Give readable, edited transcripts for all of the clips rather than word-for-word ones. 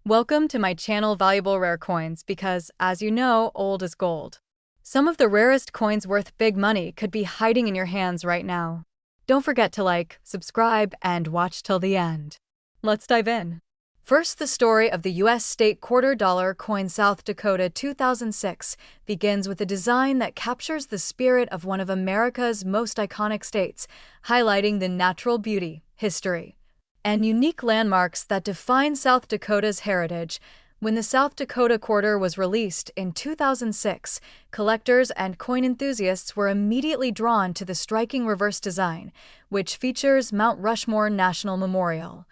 Welcome to my channel Valuable Rare Coins because, as you know, old is gold. Some of the rarest coins worth big money could be hiding in your hands right now. Don't forget to like, subscribe, and watch till the end. Let's dive in. First, the story of the U.S. state $quarter coin South Dakota 2006 begins with a design that captures the spirit of one of America's most iconic states, highlighting the natural beauty, history, and unique landmarks that define South Dakota's heritage. When the South Dakota quarter was released in 2006, collectors and coin enthusiasts were immediately drawn to the striking reverse design, which features Mount Rushmore National Memorial,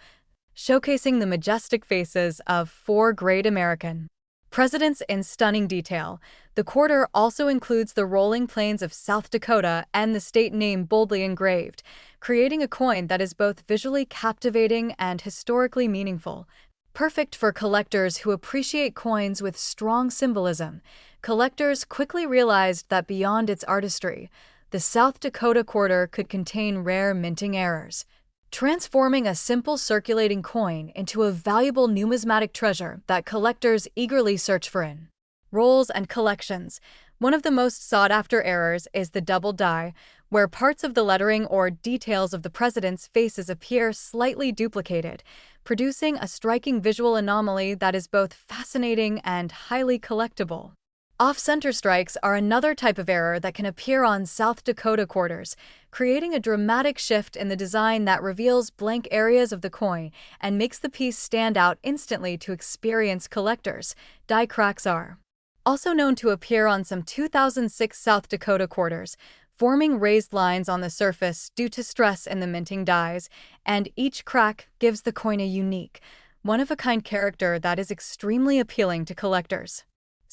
showcasing the majestic faces of four great American presidents in stunning detail. The quarter also includes the rolling plains of South Dakota and the state name boldly engraved, creating a coin that is both visually captivating and historically meaningful. Perfect for collectors who appreciate coins with strong symbolism, collectors quickly realized that beyond its artistry, the South Dakota quarter could contain rare minting errors, transforming a simple circulating coin into a valuable numismatic treasure that collectors eagerly search for in rolls and collections. One of the most sought-after errors is the double die, where parts of the lettering or details of the president's faces appear slightly duplicated, producing a striking visual anomaly that is both fascinating and highly collectible. Off-center strikes are another type of error that can appear on South Dakota quarters, creating a dramatic shift in the design that reveals blank areas of the coin and makes the piece stand out instantly to experienced collectors. Die cracks are also known to appear on some 2006 South Dakota quarters, forming raised lines on the surface due to stress in the minting dies, and each crack gives the coin a unique, one-of-a-kind character that is extremely appealing to collectors.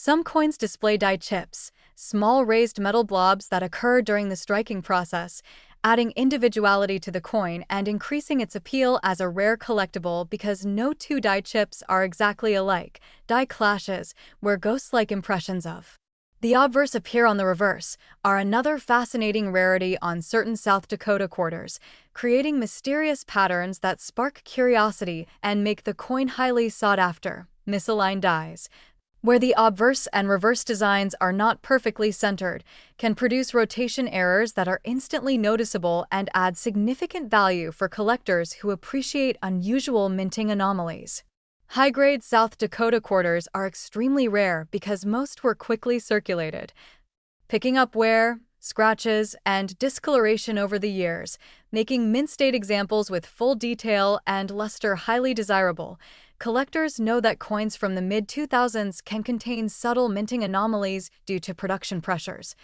Some coins display die chips, small raised metal blobs that occur during the striking process, adding individuality to the coin and increasing its appeal as a rare collectible because no two die chips are exactly alike. Die clashes, where ghost-like impressions of the obverse appear on the reverse, are another fascinating rarity on certain South Dakota quarters, creating mysterious patterns that spark curiosity and make the coin highly sought after. Misaligned dies, where the obverse and reverse designs are not perfectly centered, can produce rotation errors that are instantly noticeable and add significant value for collectors who appreciate unusual minting anomalies. High-grade South Dakota quarters are extremely rare because most were quickly circulated, picking up wear, scratches, and discoloration over the years, making mint-state examples with full detail and luster highly desirable. Collectors know that coins from the mid-2000s can contain subtle minting anomalies due to production pressures,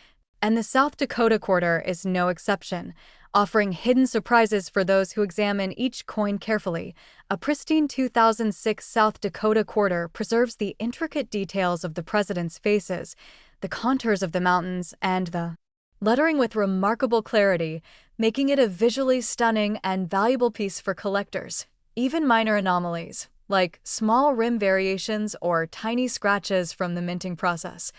and the South Dakota quarter is no exception, offering hidden surprises for those who examine each coin carefully. A pristine 2006 South Dakota quarter preserves the intricate details of the president's faces, the contours of the mountains, and the lettering with remarkable clarity, making it a visually stunning and valuable piece for collectors. Even minor anomalies, like small rim variations or tiny scratches from the minting process,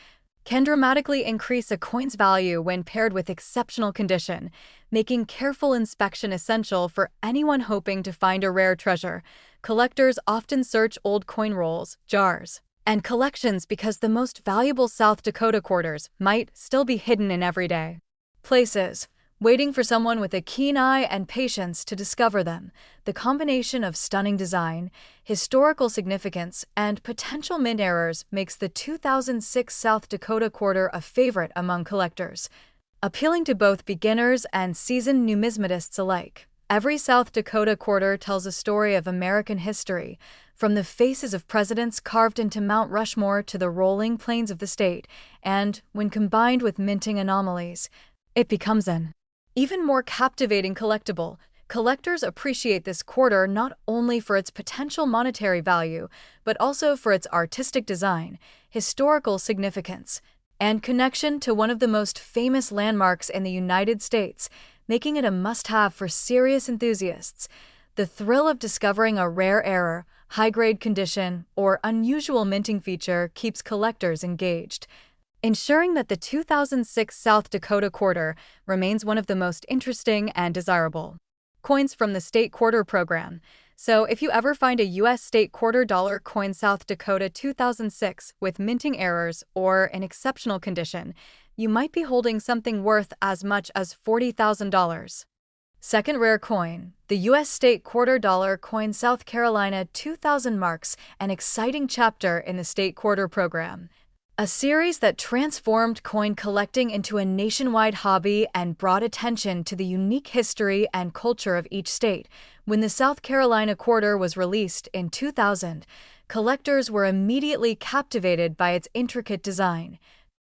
can dramatically increase a coin's value when paired with exceptional condition, making careful inspection essential for anyone hoping to find a rare treasure. Collectors often search old coin rolls, jars, and collections because the most valuable South Dakota quarters might still be hidden in everyday places, waiting for someone with a keen eye and patience to discover them. The combination of stunning design, historical significance, and potential mint errors makes the 2006 South Dakota quarter a favorite among collectors, appealing to both beginners and seasoned numismatists alike. Every South Dakota quarter tells a story of American history, from the faces of presidents carved into Mount Rushmore to the rolling plains of the state, and, when combined with minting anomalies, it becomes an even more captivating collectible. Collectors appreciate this quarter not only for its potential monetary value, but also for its artistic design, historical significance, and connection to one of the most famous landmarks in the United States, making it a must-have for serious enthusiasts. The thrill of discovering a rare error, high-grade condition, or unusual minting feature keeps collectors engaged, ensuring that the 2006 South Dakota quarter remains one of the most interesting and desirable coins from the state quarter program. So if you ever find a US state $quarter coin South Dakota 2006 with minting errors or in exceptional condition, you might be holding something worth as much as $40,000. Second rare coin, the US state $quarter coin South Carolina 2000 marks an exciting chapter in the state quarter program. A series that transformed coin collecting into a nationwide hobby and brought attention to the unique history and culture of each state. When the South Carolina quarter was released in 2000, collectors were immediately captivated by its intricate design,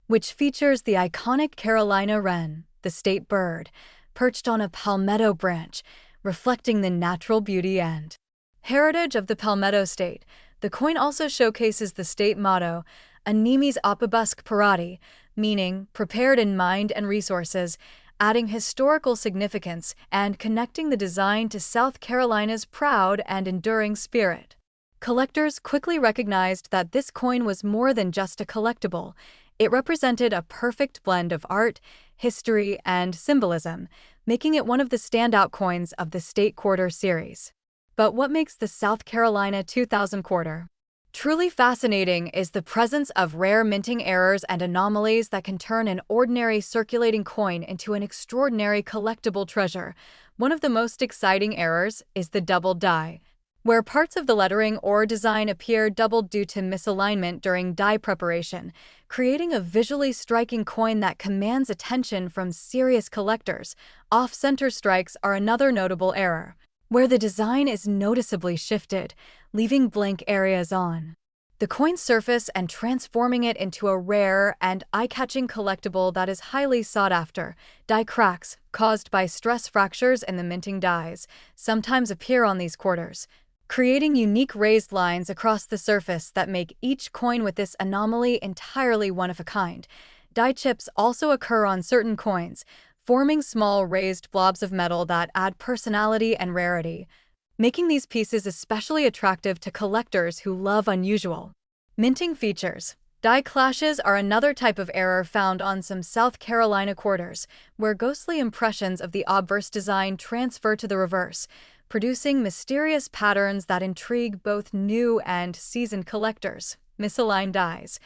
which features the iconic Carolina wren, the state bird, perched on a palmetto branch, reflecting the natural beauty and heritage of the Palmetto State. The coin also showcases the state motto, Animis Opibusque Parati, meaning prepared in mind and resources, adding historical significance and connecting the design to South Carolina's proud and enduring spirit. Collectors quickly recognized that this coin was more than just a collectible. It represented a perfect blend of art, history, and symbolism, making it one of the standout coins of the state quarter series. But what makes the South Carolina 2000 quarter truly fascinating is the presence of rare minting errors and anomalies that can turn an ordinary circulating coin into an extraordinary collectible treasure. One of the most exciting errors is the doubled die, where parts of the lettering or design appear doubled due to misalignment during die preparation, creating a visually striking coin that commands attention from serious collectors. Off-center strikes are another notable error, where the design is noticeably shifted, leaving blank areas on the coin's surface and transforming it into a rare and eye-catching collectible that is highly sought after. Die cracks, caused by stress fractures in the minting dies, sometimes appear on these quarters, creating unique raised lines across the surface that make each coin with this anomaly entirely one of a kind. Die chips also occur on certain coins, forming small raised blobs of metal that add personality and rarity, making these pieces especially attractive to collectors who love unusual minting features. Die clashes are another type of error found on some South Carolina quarters, where ghostly impressions of the obverse design transfer to the reverse, producing mysterious patterns that intrigue both new and seasoned collectors. Misaligned dies,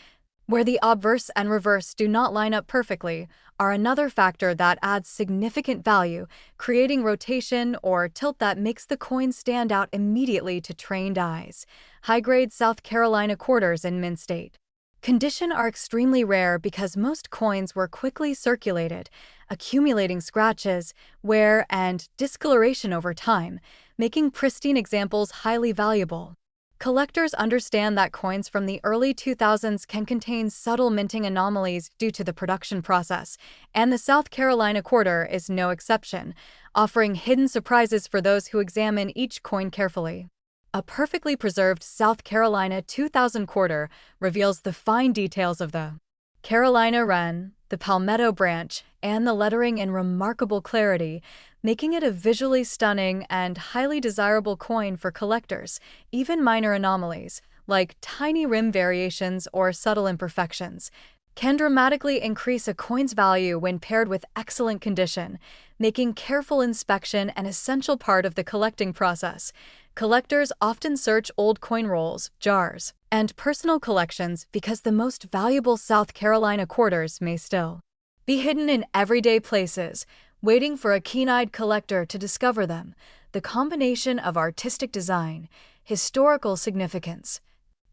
where the obverse and reverse do not line up perfectly, are another factor that adds significant value, creating rotation or tilt that makes the coin stand out immediately to trained eyes. High-grade South Carolina quarters in mint state condition are extremely rare because most coins were quickly circulated, accumulating scratches, wear, and discoloration over time, making pristine examples highly valuable. Collectors understand that coins from the early 2000s can contain subtle minting anomalies due to the production process, and the South Carolina quarter is no exception, offering hidden surprises for those who examine each coin carefully. A perfectly preserved South Carolina 2000 quarter reveals the fine details of the Carolina wren, the palmetto branch, and the lettering in remarkable clarity, making it a visually stunning and highly desirable coin for collectors. Even minor anomalies, like tiny rim variations or subtle imperfections, can dramatically increase a coin's value when paired with excellent condition, making careful inspection an essential part of the collecting process. Collectors often search old coin rolls, jars, and personal collections because the most valuable South Carolina quarters may still be hidden in everyday places, waiting for a keen-eyed collector to discover them. The combination of artistic design, historical significance,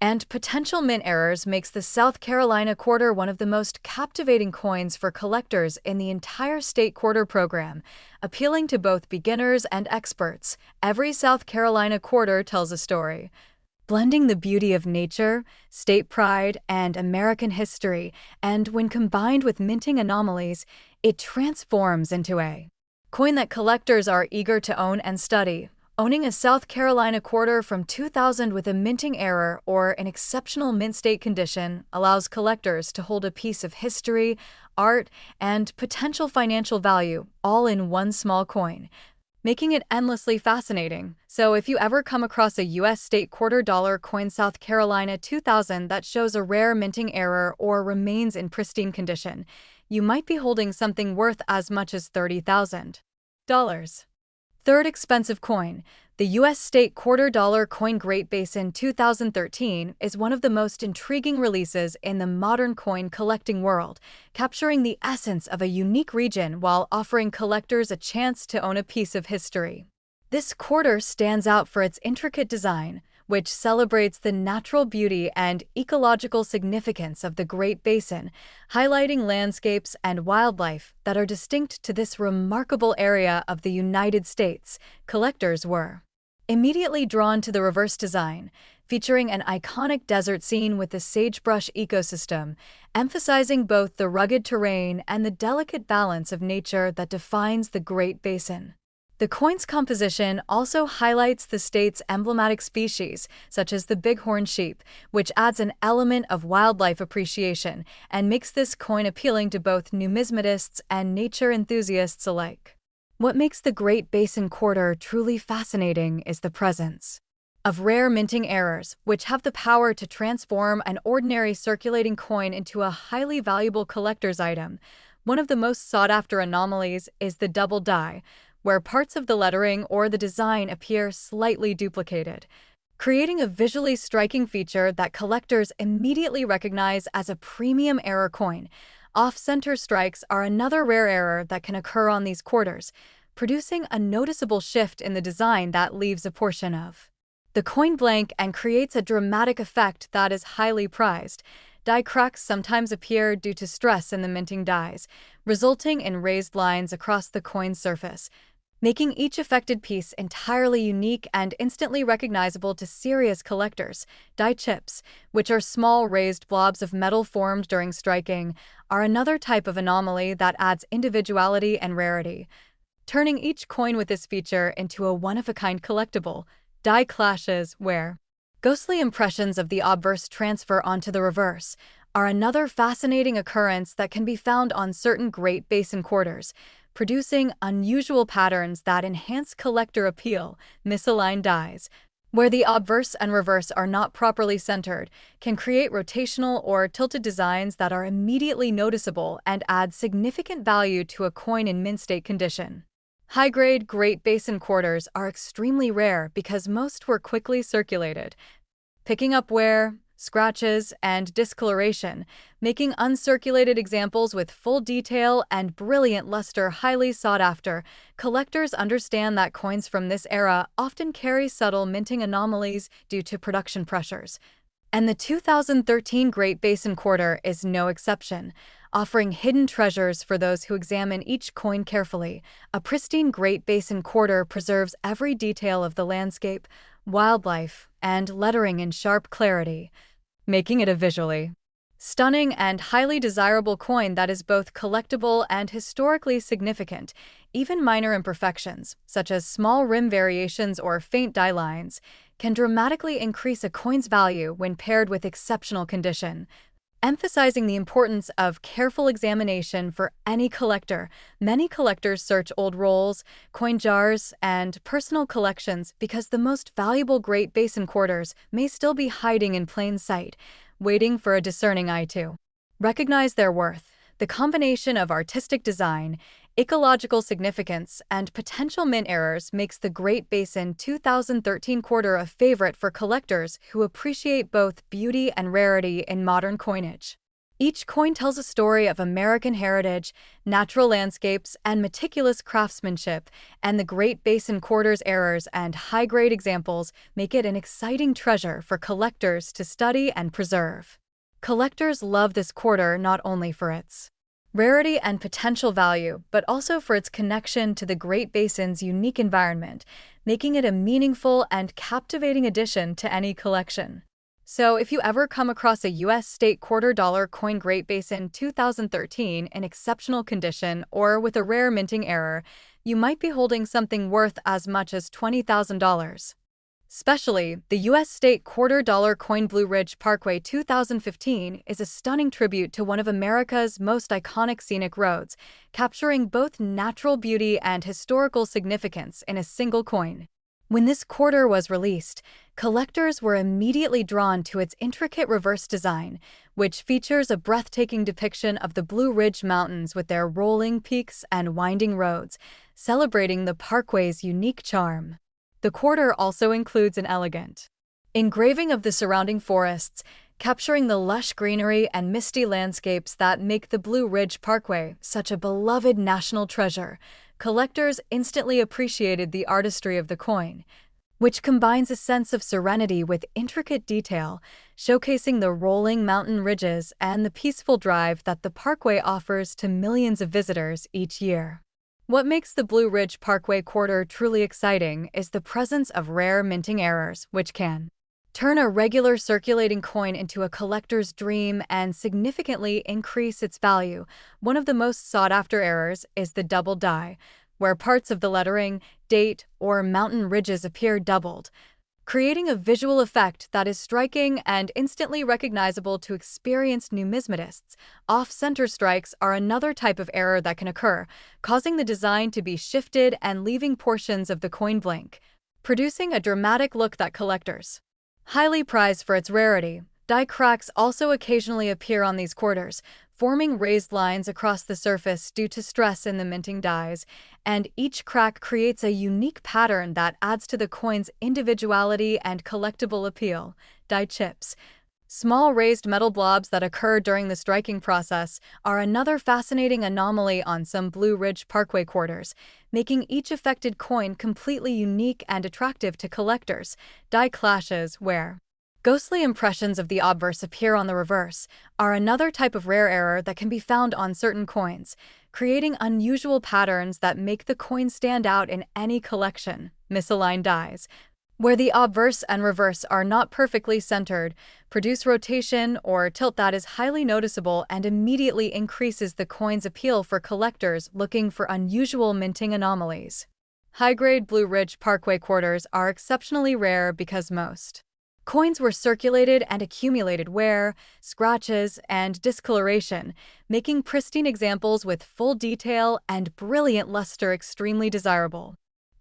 and potential mint errors makes the South Carolina quarter one of the most captivating coins for collectors in the entire state quarter program, appealing to both beginners and experts. Every South Carolina quarter tells a story, blending the beauty of nature, state pride, and American history, and when combined with minting anomalies, it transforms into a coin that collectors are eager to own and study. Owning a South Carolina quarter from 2000 with a minting error or an exceptional mint state condition allows collectors to hold a piece of history, art, and potential financial value all in one small coin, making it endlessly fascinating. So if you ever come across a US state $quarter coin South Carolina 2000 that shows a rare minting error or remains in pristine condition, you might be holding something worth as much as $30,000. Third expensive coin, The U.S. state $2 coin Great Basin 2013 is one of the most intriguing releases in the modern coin collecting world, capturing the essence of a unique region while offering collectors a chance to own a piece of history. This quarter stands out for its intricate design, which celebrates the natural beauty and ecological significance of the Great Basin, highlighting landscapes and wildlife that are distinct to this remarkable area of the United States. Collectors were immediately drawn to the reverse design, featuring an iconic desert scene with the sagebrush ecosystem, emphasizing both the rugged terrain and the delicate balance of nature that defines the Great Basin. The coin's composition also highlights the state's emblematic species, such as the bighorn sheep, which adds an element of wildlife appreciation and makes this coin appealing to both numismatists and nature enthusiasts alike. What makes the Great Basin quarter truly fascinating is the presence of rare minting errors, which have the power to transform an ordinary circulating coin into a highly valuable collector's item. One of the most sought-after anomalies is the double die, where parts of the lettering or the design appear slightly duplicated, creating a visually striking feature that collectors immediately recognize as a premium error coin. Off-center strikes are another rare error that can occur on these quarters, producing a noticeable shift in the design that leaves a portion of the coin blank and creates a dramatic effect that is highly prized. Die cracks sometimes appear due to stress in the minting dies, resulting in raised lines across the coin's surface, making each affected piece entirely unique and instantly recognizable to serious collectors. Die chips, which are small raised blobs of metal formed during striking, are another type of anomaly that adds individuality and rarity, turning each coin with this feature into a one-of-a-kind collectible. Die clashes, where ghostly impressions of the obverse transfer onto the reverse, are another fascinating occurrence that can be found on certain Great Basin quarters, producing unusual patterns that enhance collector appeal. Misaligned dies, where the obverse and reverse are not properly centered, can create rotational or tilted designs that are immediately noticeable and add significant value to a coin in mint-state condition. High-grade Great Basin quarters are extremely rare because most were quickly circulated, picking up wear, scratches, and discoloration, making uncirculated examples with full detail and brilliant luster highly sought after. Collectors understand that coins from this era often carry subtle minting anomalies due to production pressures, and the 2013 Great Basin quarter is no exception, offering hidden treasures for those who examine each coin carefully. A pristine Great Basin quarter preserves every detail of the landscape, wildlife, and lettering in sharp clarity, making it a visually stunning and highly desirable coin that is both collectible and historically significant. Even minor imperfections, such as small rim variations or faint die lines, can dramatically increase a coin's value when paired with exceptional condition. Emphasizing the importance of careful examination for any collector, many collectors search old rolls, coin jars, and personal collections because the most valuable Great Basin quarters may still be hiding in plain sight, waiting for a discerning eye to recognize their worth. The combination of artistic design, ecological significance, and potential mint errors makes the Great Basin 2013 quarter a favorite for collectors who appreciate both beauty and rarity in modern coinage. Each coin tells a story of American heritage, natural landscapes, and meticulous craftsmanship, and the Great Basin quarter's errors and high-grade examples make it an exciting treasure for collectors to study and preserve. Collectors love this quarter not only for its rarity and potential value, but also for its connection to the Great Basin's unique environment, making it a meaningful and captivating addition to any collection. So, if you ever come across a U.S. state $2 coin Great Basin 2013 in exceptional condition or with a rare minting error, you might be holding something worth as much as $20,000. Especially, the U.S. state $2 coin Blue Ridge Parkway 2015 is a stunning tribute to one of America's most iconic scenic roads, capturing both natural beauty and historical significance in a single coin. When this quarter was released, collectors were immediately drawn to its intricate reverse design, which features a breathtaking depiction of the Blue Ridge Mountains with their rolling peaks and winding roads, celebrating the parkway's unique charm. The quarter also includes an elegant engraving of the surrounding forests, capturing the lush greenery and misty landscapes that make the Blue Ridge Parkway such a beloved national treasure. Collectors instantly appreciated the artistry of the coin, which combines a sense of serenity with intricate detail, showcasing the rolling mountain ridges and the peaceful drive that the parkway offers to millions of visitors each year. What makes the Blue Ridge Parkway quarter truly exciting is the presence of rare minting errors, which can turn a regular circulating coin into a collector's dream and significantly increase its value. One of the most sought-after errors is the double die, where parts of the lettering, date, or mountain ridges appear doubled, creating a visual effect that is striking and instantly recognizable to experienced numismatists. Off-center strikes are another type of error that can occur, causing the design to be shifted and leaving portions of the coin blank, producing a dramatic look that collectors highly prized for its rarity. Die cracks also occasionally appear on these quarters, forming raised lines across the surface due to stress in the minting dies, and each crack creates a unique pattern that adds to the coin's individuality and collectible appeal. Die chips, small raised metal blobs that occur during the striking process, are another fascinating anomaly on some Blue Ridge Parkway quarters, making each affected coin completely unique and attractive to collectors. Die clashes, where ghostly impressions of the obverse appear on the reverse, are another type of rare error that can be found on certain coins, creating unusual patterns that make the coin stand out in any collection. Misaligned dies, where the obverse and reverse are not perfectly centered, produce rotation or tilt that is highly noticeable and immediately increases the coin's appeal for collectors looking for unusual minting anomalies. High-grade Blue Ridge Parkway quarters are exceptionally rare because most coins were circulated and accumulated wear, scratches, and discoloration, making pristine examples with full detail and brilliant luster extremely desirable.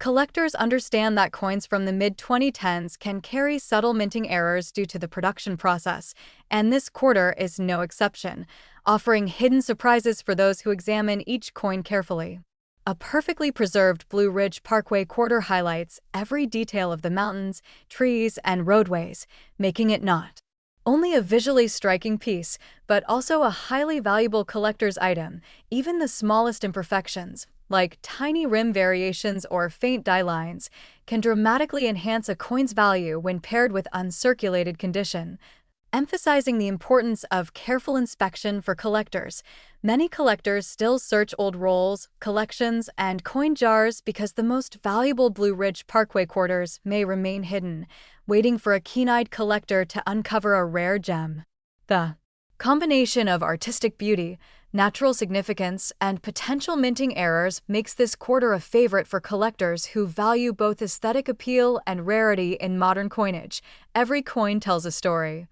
Collectors understand that coins from the mid-2010s can carry subtle minting errors due to the production process, and this quarter is no exception, offering hidden surprises for those who examine each coin carefully. A perfectly preserved Blue Ridge Parkway quarter highlights every detail of the mountains, trees, and roadways, making it not only a visually striking piece, but also a highly valuable collector's item. Even the smallest imperfections, like tiny rim variations or faint die lines, can dramatically enhance a coin's value when paired with uncirculated condition. Emphasizing the importance of careful inspection for collectors, many collectors still search old rolls, collections, and coin jars because the most valuable Blue Ridge Parkway quarters may remain hidden, waiting for a keen-eyed collector to uncover a rare gem. The combination of artistic beauty, natural significance, and potential minting errors makes this quarter a favorite for collectors who value both aesthetic appeal and rarity in modern coinage. Every coin tells a story,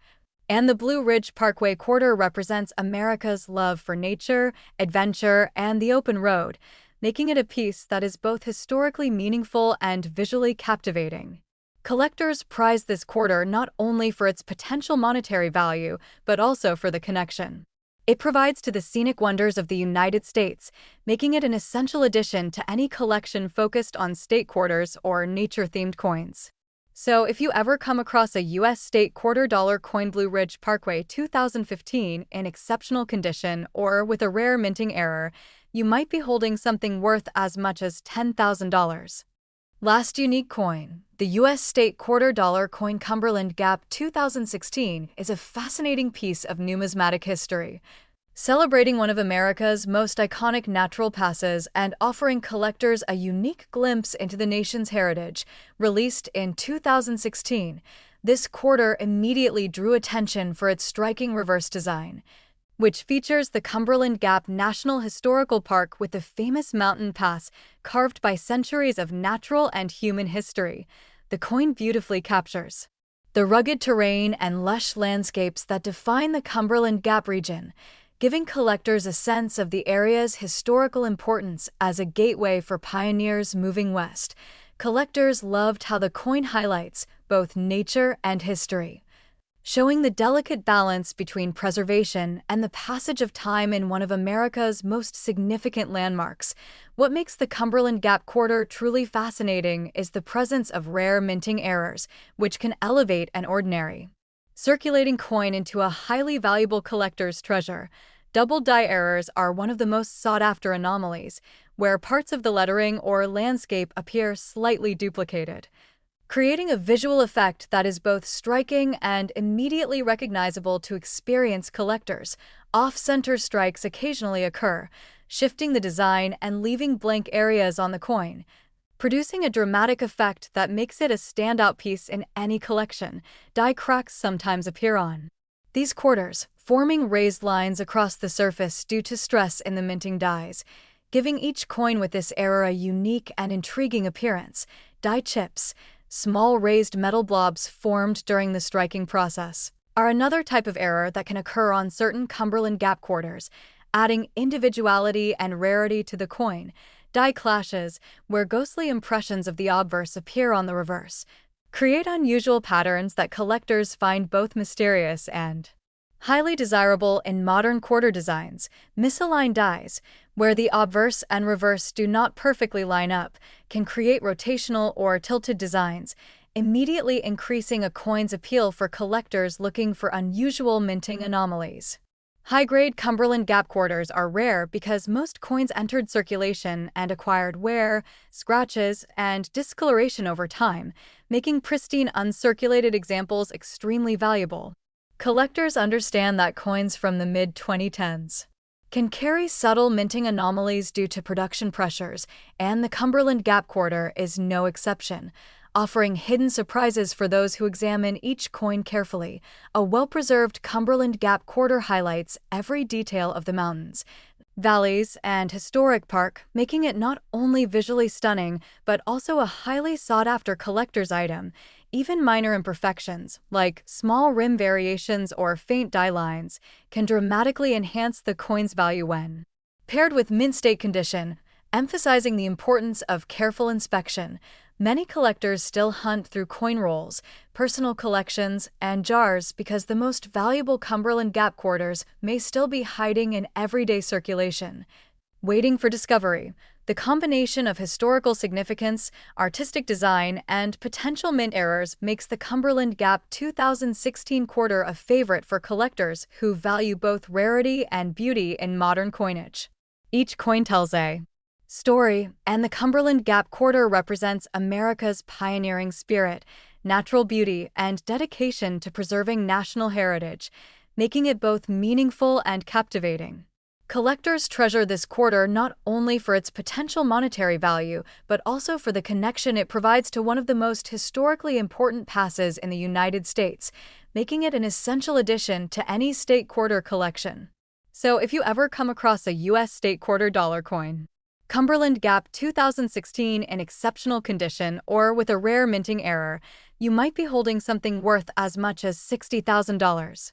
and the Blue Ridge Parkway quarter represents America's love for nature, adventure, and the open road, making it a piece that is both historically meaningful and visually captivating. Collectors prize this quarter not only for its potential monetary value, but also for the connection it provides to the scenic wonders of the United States, making it an essential addition to any collection focused on state quarters or nature-themed coins. So if you ever come across a U.S. state $quarter coin Blue Ridge Parkway 2015 in exceptional condition or with a rare minting error, you might be holding something worth as much as $10,000. Last unique coin, the U.S. state $quarter coin Cumberland Gap 2016 is a fascinating piece of numismatic history, celebrating one of America's most iconic natural passes and offering collectors a unique glimpse into the nation's heritage. Released in 2016, this quarter immediately drew attention for its striking reverse design, which features the Cumberland Gap National Historical Park with the famous mountain pass carved by centuries of natural and human history. The coin beautifully captures the rugged terrain and lush landscapes that define the Cumberland Gap region, giving collectors a sense of the area's historical importance as a gateway for pioneers moving west. Collectors loved how the coin highlights both nature and history, showing the delicate balance between preservation and the passage of time in one of America's most significant landmarks. What makes the Cumberland Gap Quarter truly fascinating is the presence of rare minting errors, which can elevate an ordinary circulating coin into a highly valuable collector's treasure. Double die errors are one of the most sought-after anomalies, where parts of the lettering or landscape appear slightly duplicated, creating a visual effect that is both striking and immediately recognizable to experienced collectors. Off-center strikes occasionally occur, shifting the design and leaving blank areas on the coin, producing a dramatic effect that makes it a standout piece in any collection. Die cracks sometimes appear on these quarters, forming raised lines across the surface due to stress in the minting dies, giving each coin with this error a unique and intriguing appearance. Die chips, small raised metal blobs formed during the striking process, are another type of error that can occur on certain Cumberland Gap quarters, adding individuality and rarity to the coin. Die clashes, where ghostly impressions of the obverse appear on the reverse, create unusual patterns that collectors find both mysterious and highly desirable in modern quarter designs. Misaligned dies, where the obverse and reverse do not perfectly line up, can create rotational or tilted designs, immediately increasing a coin's appeal for collectors looking for unusual minting anomalies. High-grade Cumberland Gap quarters are rare because most coins entered circulation and acquired wear, scratches, and discoloration over time, making pristine uncirculated examples extremely valuable. Collectors understand that coins from the mid-2010s can carry subtle minting anomalies due to production pressures, and the Cumberland Gap quarter is no exception, offering hidden surprises for those who examine each coin carefully. A well-preserved Cumberland Gap quarter highlights every detail of the mountains, valleys, and historic park, making it not only visually stunning but also a highly sought-after collector's item. Even minor imperfections, like small rim variations or faint die lines, can dramatically enhance the coin's value when paired with mint-state condition, emphasizing the importance of careful inspection. Many collectors still hunt through coin rolls, personal collections, and jars because the most valuable Cumberland Gap quarters may still be hiding in everyday circulation, waiting for discovery. The combination of historical significance, artistic design, and potential mint errors makes the Cumberland Gap 2016 quarter a favorite for collectors who value both rarity and beauty in modern coinage. Each coin tells a story, and the Cumberland Gap quarter represents America's pioneering spirit, natural beauty, and dedication to preserving national heritage, making it both meaningful and captivating. Collectors treasure this quarter not only for its potential monetary value, but also for the connection it provides to one of the most historically important passes in the United States, making it an essential addition to any state quarter collection. So if you ever come across a U.S. state quarter dollar coin, Cumberland Gap 2016 in exceptional condition or with a rare minting error, you might be holding something worth as much as $60,000.